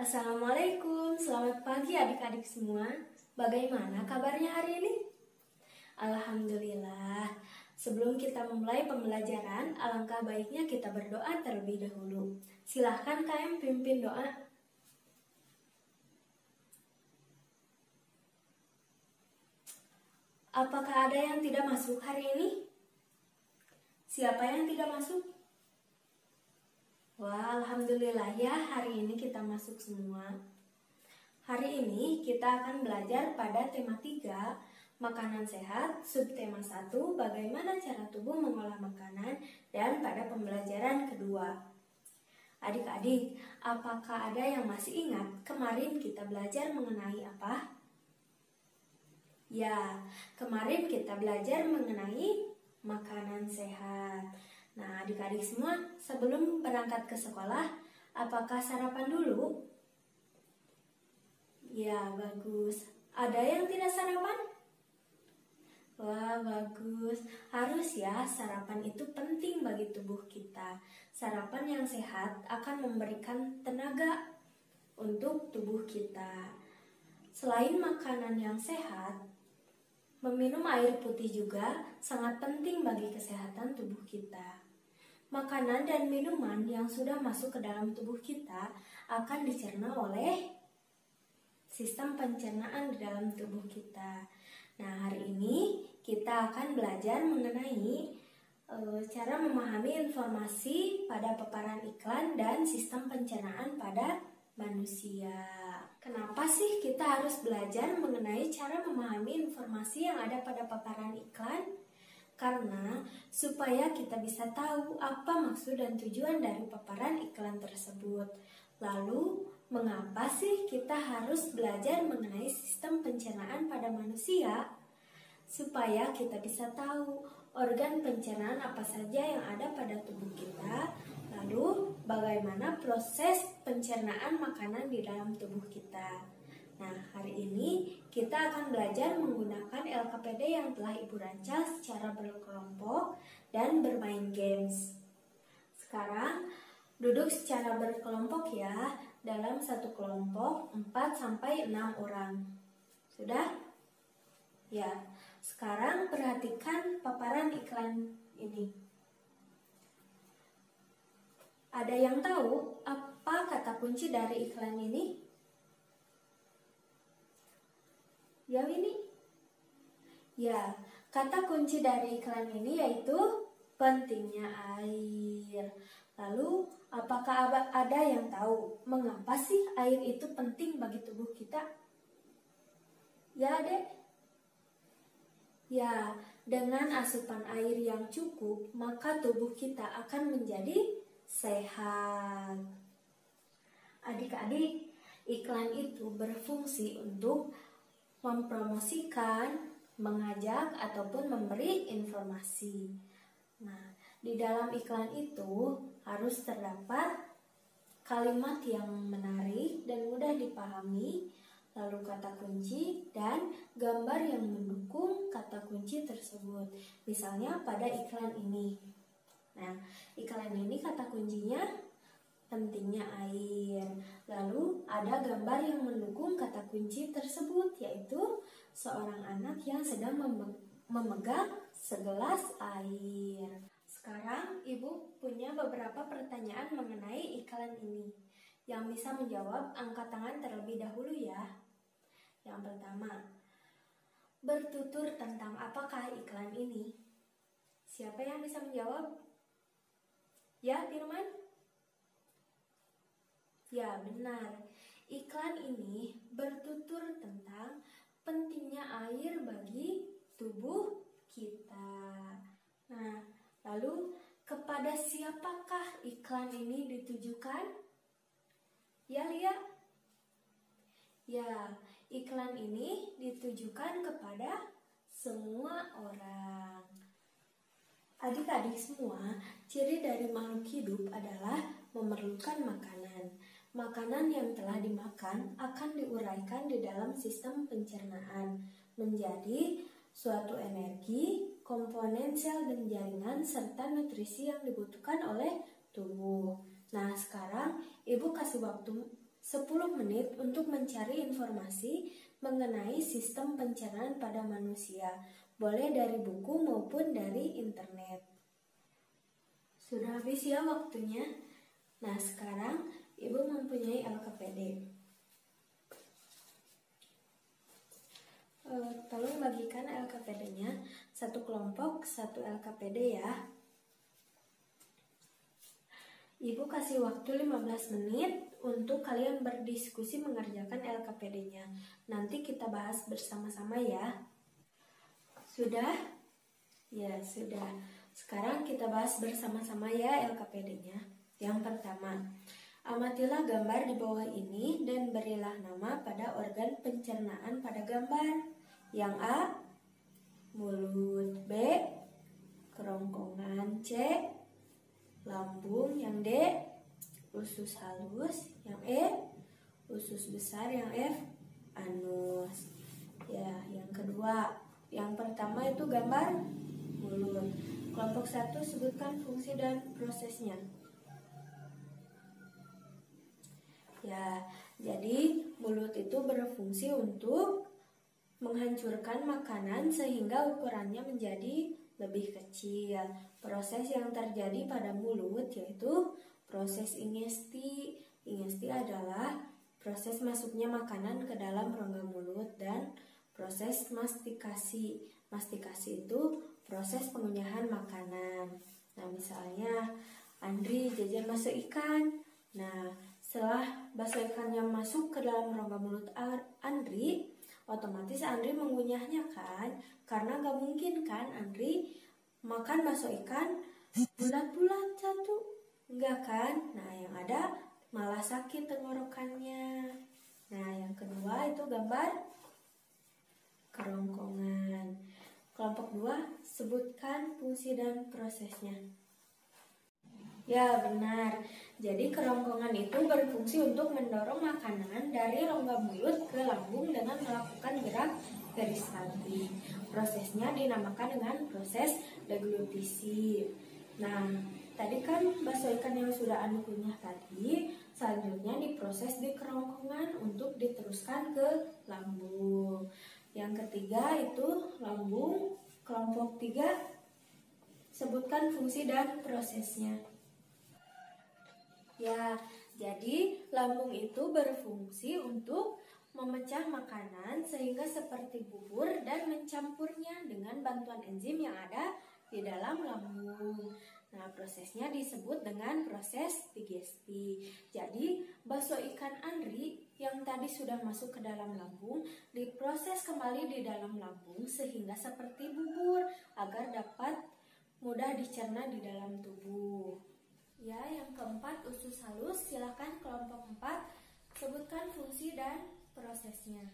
Assalamualaikum, selamat pagi adik-adik semua. Bagaimana kabarnya hari ini? Alhamdulillah. Sebelum kita memulai pembelajaran, alangkah baiknya kita berdoa terlebih dahulu. Silahkan KM pimpin doa. Apakah ada yang tidak masuk hari ini? Siapa yang tidak masuk? Wah, alhamdulillah ya, hari ini kita masuk semua. Hari ini kita akan belajar pada tema 3, makanan sehat, subtema 1, bagaimana cara tubuh mengolah makanan, dan pada pembelajaran kedua. Adik-adik, apakah ada yang masih ingat kemarin kita belajar mengenai apa? Ya, kemarin kita belajar mengenai makanan sehat. Nah, adik-adik semua, sebelum berangkat ke sekolah, apakah sarapan dulu? Ya, bagus. Ada yang tidak sarapan? Wah, bagus. Harus ya, sarapan itu penting bagi tubuh kita. Sarapan yang sehat akan memberikan tenaga untuk tubuh kita. Selain makanan yang sehat, meminum air putih juga sangat penting bagi kesehatan tubuh kita. Makanan dan minuman yang sudah masuk ke dalam tubuh kita akan dicerna oleh sistem pencernaan di dalam tubuh kita. Nah, hari ini kita akan belajar mengenai cara memahami informasi pada paparan iklan dan sistem pencernaan pada manusia. Kenapa sih kita harus belajar mengenai cara memahami informasi yang ada pada paparan iklan? Karena supaya kita bisa tahu apa maksud dan tujuan dari paparan iklan tersebut. Lalu, mengapa sih kita harus belajar mengenai sistem pencernaan pada manusia? Supaya kita bisa tahu organ pencernaan apa saja yang ada pada tubuh kita, lalu bagaimana proses pencernaan makanan di dalam tubuh kita. Nah, hari ini kita akan belajar menggunakan LKPD yang telah Ibu rancang secara berkelompok dan bermain games. Sekarang, duduk secara berkelompok ya, dalam satu kelompok 4-6 orang. Sudah? Ya, sekarang perhatikan paparan iklan ini. Ada yang tahu apa kata kunci dari iklan ini? Ya, ini? Ya, kata kunci dari iklan ini yaitu pentingnya air. Lalu, apakah ada yang tahu mengapa sih air itu penting bagi tubuh kita? Ya, Dek? Ya, dengan asupan air yang cukup, maka tubuh kita akan menjadi sehat. Adik-adik, iklan itu berfungsi untuk mempromosikan, mengajak, ataupun memberi informasi. Nah, di dalam iklan itu harus terdapat kalimat yang menarik dan mudah dipahami, lalu kata kunci dan gambar yang mendukung kata kunci tersebut. Misalnya pada iklan ini. Nah, iklan ini kata kuncinya pentingnya air. Lalu ada gambar yang mendukung kata kunci tersebut, yaitu seorang anak yang sedang memegang segelas air. Sekarang Ibu punya beberapa pertanyaan mengenai iklan ini. Yang bisa menjawab angkat tangan terlebih dahulu ya. Yang pertama, bertutur tentang apakah iklan ini? Siapa yang bisa menjawab? Ya, Firman? Ya, benar. Iklan ini bertutur tentang pentingnya air bagi tubuh kita. Nah, lalu kepada siapakah iklan ini ditujukan? Ya, Lia? Ya, iklan ini ditujukan kepada semua orang. Adik-adik semua, ciri dari makhluk hidup adalah memerlukan makanan. Makanan yang telah dimakan akan diuraikan di dalam sistem pencernaan menjadi suatu energi, komponen sel dan jaringan, serta nutrisi yang dibutuhkan oleh tubuh. Nah, sekarang Ibu kasih waktu 10 menit untuk mencari informasi mengenai sistem pencernaan pada manusia, boleh dari buku maupun dari internet. Sudah habis ya waktunya. Nah, sekarang Ibu mempunyai LKPD. Tolong bagikan LKPD-nya, satu kelompok, satu LKPD ya. Ibu kasih waktu 15 menit untuk kalian berdiskusi mengerjakan LKPD-nya. Nanti kita bahas bersama-sama ya. Sudah? Ya, sudah. Sekarang kita bahas bersama-sama ya LKPD-nya. Yang pertama, amatilah gambar di bawah ini dan berilah nama pada organ pencernaan pada gambar. Yang A, mulut. B, kerongkongan. C, lambung. Yang D, usus halus. Yang E, usus besar. Yang F, anus. Ya, yang kedua, yang pertama itu gambar mulut. Kelompok 1, sebutkan fungsi dan prosesnya. Ya, jadi mulut itu berfungsi untuk menghancurkan makanan sehingga ukurannya menjadi lebih kecil. Proses yang terjadi pada mulut yaitu proses ingesti. Ingesti adalah proses masuknya makanan ke dalam rongga mulut, dan proses mastikasi. Mastikasi itu proses pengunyahan makanan. Nah, misalnya Andri jajan bakso ikan. Nah, setelah bakso ikannya masuk ke dalam rongga mulut Andri, otomatis Andri mengunyahnya kan? Karena gak mungkin kan Andri makan bakso ikan bulat-bulat satu, enggak kan? Nah, yang ada malah sakit tenggorokannya. Nah, yang kedua itu gambar kerongkongan. Kelompok 2, sebutkan fungsi dan prosesnya. Ya, benar. Jadi kerongkongan itu berfungsi untuk mendorong makanan dari rongga mulut ke lambung dengan melakukan gerak peristaltik. Prosesnya dinamakan dengan proses deglutisi. Nah, tadi kan bakso ikan yang sudah Anu kunyah tadi, selanjutnya diproses di kerongkongan untuk diteruskan ke lambung. Yang ketiga itu lambung. Kelompok 3, sebutkan fungsi dan prosesnya. Ya, jadi lambung itu berfungsi untuk memecah makanan sehingga seperti bubur dan mencampurnya dengan bantuan enzim yang ada di dalam lambung. Nah, prosesnya disebut dengan proses digesti. Jadi, bakso ikan Andri yang tadi sudah masuk ke dalam lambung diproses kembali di dalam lambung sehingga seperti bubur agar dapat mudah dicerna di dalam tubuh. Ya, yang keempat usus halus. Silakan kelompok 4 sebutkan fungsi dan prosesnya.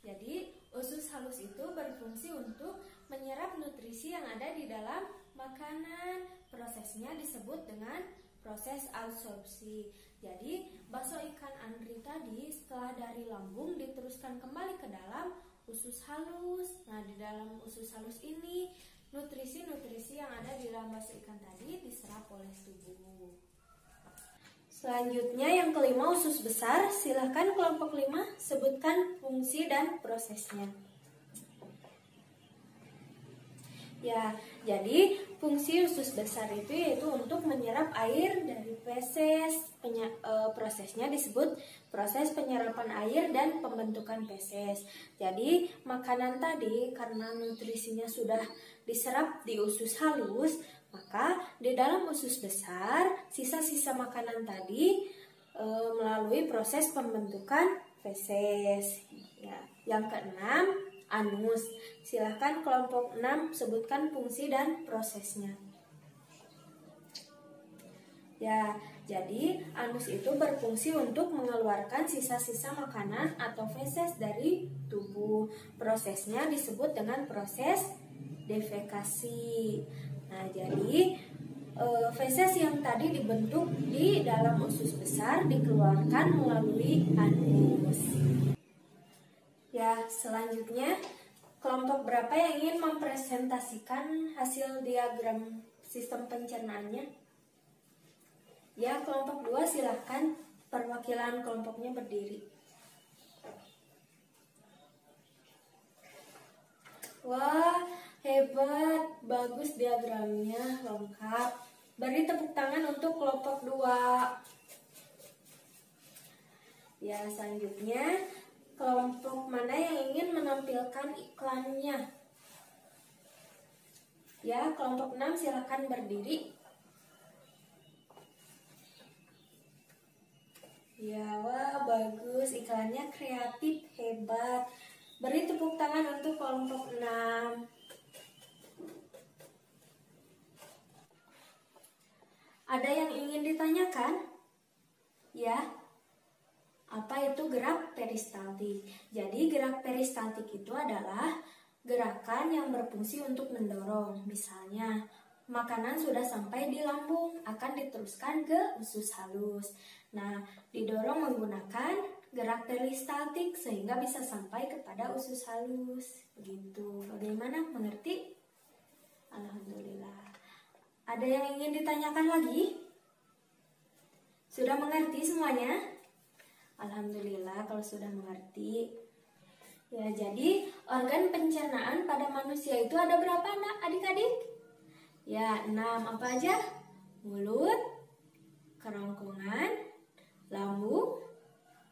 Jadi usus halus itu berfungsi untuk menyerap nutrisi yang ada di dalam makanan. Prosesnya disebut dengan proses absorpsi. Jadi bakso ikan Andri tadi setelah dari lambung diteruskan kembali ke dalam usus halus. Nah, di dalam usus halus ini nutrisi-nutrisi yang ada di dalam bakso ikan tadi diserap oleh tubuh. Selanjutnya yang kelima usus besar. Silahkan kelompok 5 sebutkan fungsi dan prosesnya. Ya, jadi fungsi usus besar itu yaitu untuk menyerap air dari feses. Prosesnya disebut proses penyerapan air dan pembentukan feses. Jadi makanan tadi karena nutrisinya sudah diserap di usus halus, maka di dalam usus besar sisa-sisa makanan tadi melalui proses pembentukan feses. Ya, yang keenam anus. Silahkan kelompok 6 sebutkan fungsi dan prosesnya. Ya, jadi anus itu berfungsi untuk mengeluarkan sisa-sisa makanan atau feses dari tubuh. Prosesnya disebut dengan proses defekasi. Nah, jadi feses yang tadi dibentuk di dalam usus besar dikeluarkan melalui anus. Ya, selanjutnya kelompok berapa yang ingin mempresentasikan hasil diagram sistem pencernaannya? Ya, kelompok 2 silahkan perwakilan kelompoknya berdiri. Wah, hebat, bagus diagramnya, lengkap. Beri tepuk tangan untuk kelompok 2. Ya, selanjutnya kelompok mana yang ingin menampilkan iklannya? Ya, kelompok 6 silakan berdiri. Ya, wah bagus, iklannya kreatif, hebat. Beri tepuk tangan untuk kelompok 6. Ada yang ingin ditanyakan? Ya, apa itu gerak peristaltik? Jadi gerak peristaltik itu adalah gerakan yang berfungsi untuk mendorong. Misalnya, makanan sudah sampai di lambung, akan diteruskan ke usus halus. Nah, didorong menggunakan gerak peristaltik sehingga bisa sampai kepada usus halus. Begitu. Bagaimana? Mengerti? Alhamdulillah. Ada yang ingin ditanyakan lagi? Sudah mengerti semuanya? Alhamdulillah kalau sudah mengerti. Ya, jadi organ pencernaan pada manusia itu ada berapa, adik-adik? Ya, 6. Apa aja? Mulut, kerongkongan, lambung,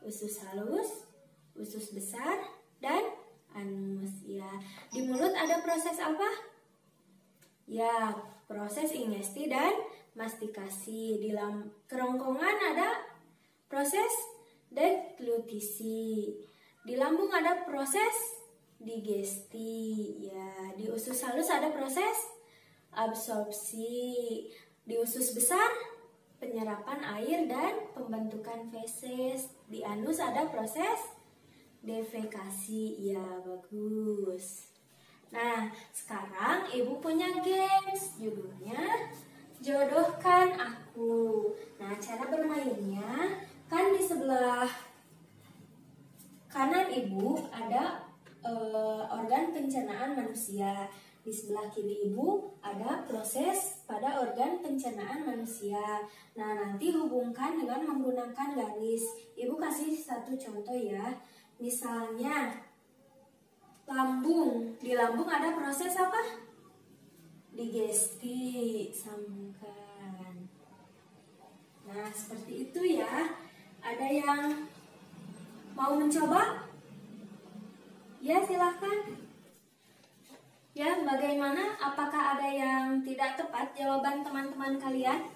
usus halus, usus besar, dan anus. Ya, di mulut ada proses apa? Ya, proses ingesti dan mastikasi. Di kerongkongan ada proses deglutisi. Di lambung ada proses digesti. Ya, di usus halus ada proses absorpsi. Di usus besar penyerapan air dan pembentukan feses. Di anus ada proses defekasi. Ya, bagus. Nah, sekarang ibu punya games. Judulnya Jodohkan Aku. Nah, cara bermainnya kan di sebelah kanan ibu ada organ pencernaan manusia. Di sebelah kiri ibu ada proses pada organ pencernaan manusia. Nah, nanti hubungkan dengan menggunakan garis. Ibu kasih satu contoh ya. Misalnya lambung. Di lambung ada proses apa? Digesti. Sambungkan. Nah, seperti itu ya. Ada yang mau mencoba? Ya, silahkan. Ya, bagaimana? Apakah ada yang tidak tepat jawaban teman-teman kalian?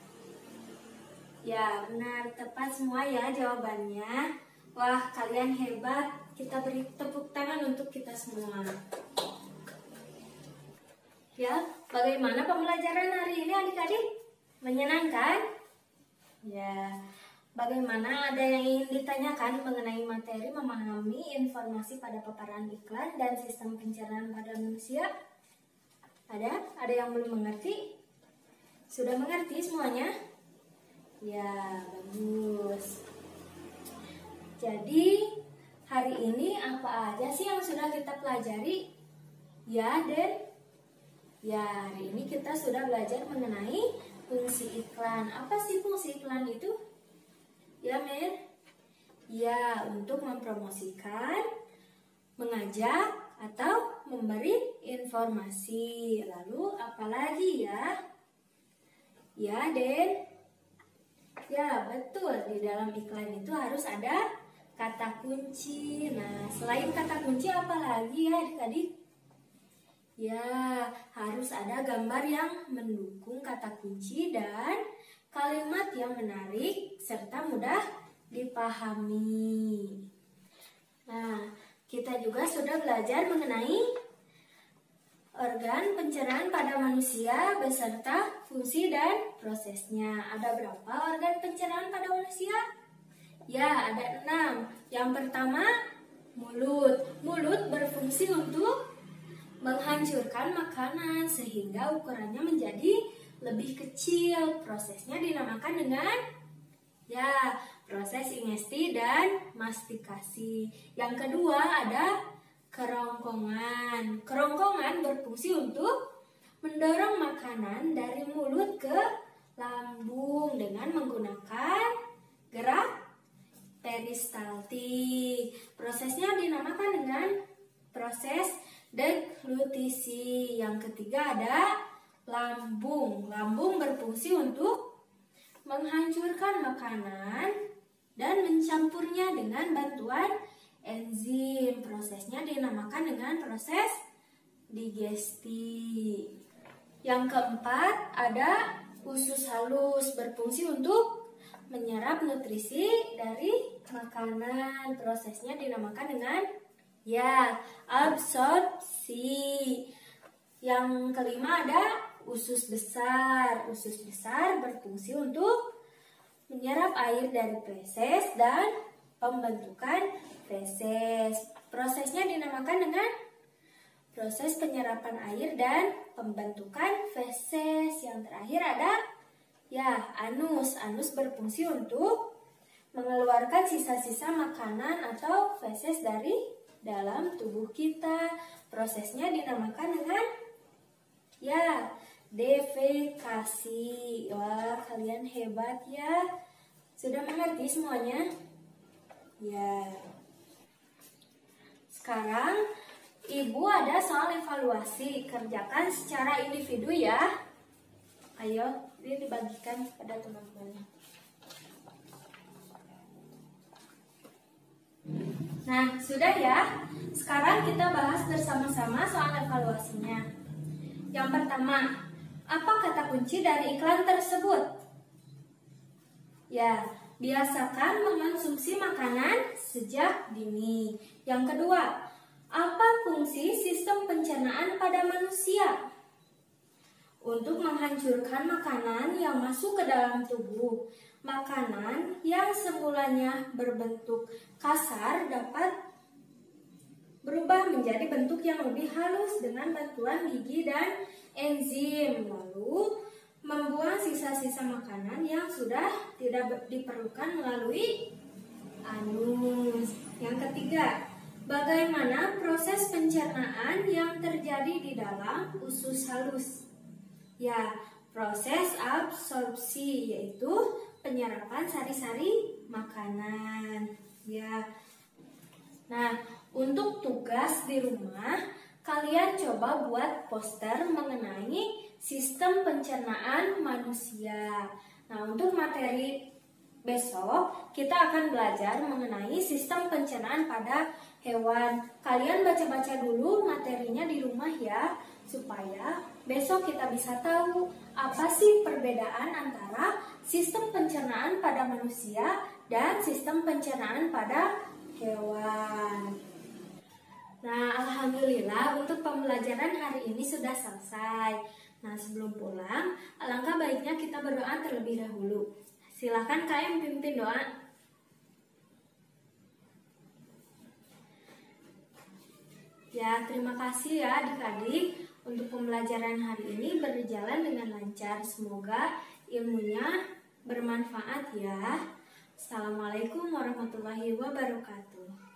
Ya, benar, tepat semua ya jawabannya. Wah, kalian hebat. Kita beri tepuk tangan untuk kita semua. Ya, bagaimana pembelajaran hari ini adik-adik? Menyenangkan? Ya, bagaimana, ada yang ingin ditanyakan mengenai materi memahami informasi pada paparan iklan dan sistem pencernaan pada manusia? Ada yang belum mengerti? Sudah mengerti semuanya? Ya, bagus. Jadi, hari ini apa aja sih yang sudah kita pelajari? Ya, Den? Ya, hari ini kita sudah belajar mengenai fungsi iklan. Apa sih fungsi iklan itu? Ya, Mir? Ya, untuk mempromosikan, mengajak, atau memberi informasi. Lalu apalagi ya? Ya, Den? Ya, betul. Di dalam iklan itu harus ada kata kunci. Nah, selain kata kunci apa lagi ya adik-adik? Ya, harus ada gambar yang mendukung kata kunci dan kalimat yang menarik serta mudah dipahami. Nah, kita juga sudah belajar mengenai organ pencernaan pada manusia beserta fungsi dan prosesnya. Ada berapa organ pencernaan pada manusia? Ya, ada 6. Yang pertama, mulut. Mulut berfungsi untuk menghancurkan makanan sehingga ukurannya menjadi lebih kecil. Prosesnya dinamakan dengan proses ingesti dan mastikasi. Yang kedua ada kerongkongan. Kerongkongan berfungsi untuk mendorong makanan dari mulut ke lambung dengan menggunakan gerak peristaltik. Prosesnya dinamakan dengan proses deglutisi. Yang ketiga ada lambung. Lambung berfungsi untuk menghancurkan makanan dan mencampurnya dengan bantuan enzim. Prosesnya dinamakan dengan proses digesti. Yang keempat ada usus halus, berfungsi untuk menyerap nutrisi dari makanan. Prosesnya dinamakan dengan absorpsi. Yang kelima ada usus besar. Usus besar berfungsi untuk menyerap air dari feses dan pembentukan feses. Prosesnya dinamakan dengan proses penyerapan air dan pembentukan feses. Yang terakhir ada anus. Anus berfungsi untuk mengeluarkan sisa-sisa makanan atau feses dari dalam tubuh kita. Prosesnya dinamakan dengan defekasi. Wah, kalian hebat ya. Sudah mengerti semuanya? Sekarang Ibu ada soal evaluasi. Kerjakan secara individu ya. Ayo, ini dibagikan pada teman-teman. Nah, sudah ya. Sekarang kita bahas bersama-sama soal evaluasinya. Yang pertama, apa kata kunci dari iklan tersebut? Biasakan mengonsumsi makanan sejak dini. Yang kedua, apa fungsi sistem pencernaan pada manusia? Untuk menghancurkan makanan yang masuk ke dalam tubuh. Makanan yang semulanya berbentuk kasar dapat berubah menjadi bentuk yang lebih halus dengan bantuan gigi dan enzim. Lalu membuang sisa-sisa makanan yang sudah tidak diperlukan melalui anus. Yang ketiga, bagaimana proses pencernaan yang terjadi di dalam usus halus? Proses absorpsi, yaitu penyerapan sari-sari makanan. Nah, untuk tugas di rumah, kalian coba buat poster mengenai sistem pencernaan manusia. Nah, untuk materi besok, kita akan belajar mengenai sistem pencernaan pada hewan. Kalian baca-baca dulu materinya di rumah ya, supaya besok kita bisa tahu apa sih perbedaan antara sistem pencernaan pada manusia dan sistem pencernaan pada hewan. Nah, alhamdulillah untuk pembelajaran hari ini sudah selesai. Nah, sebelum pulang, alangkah baiknya kita berdoa terlebih dahulu. Silakan KM pimpin doa. Terima kasih ya adik-adik. Untuk pembelajaran hari ini berjalan dengan lancar. Semoga ilmunya bermanfaat ya. Assalamualaikum warahmatullahi wabarakatuh.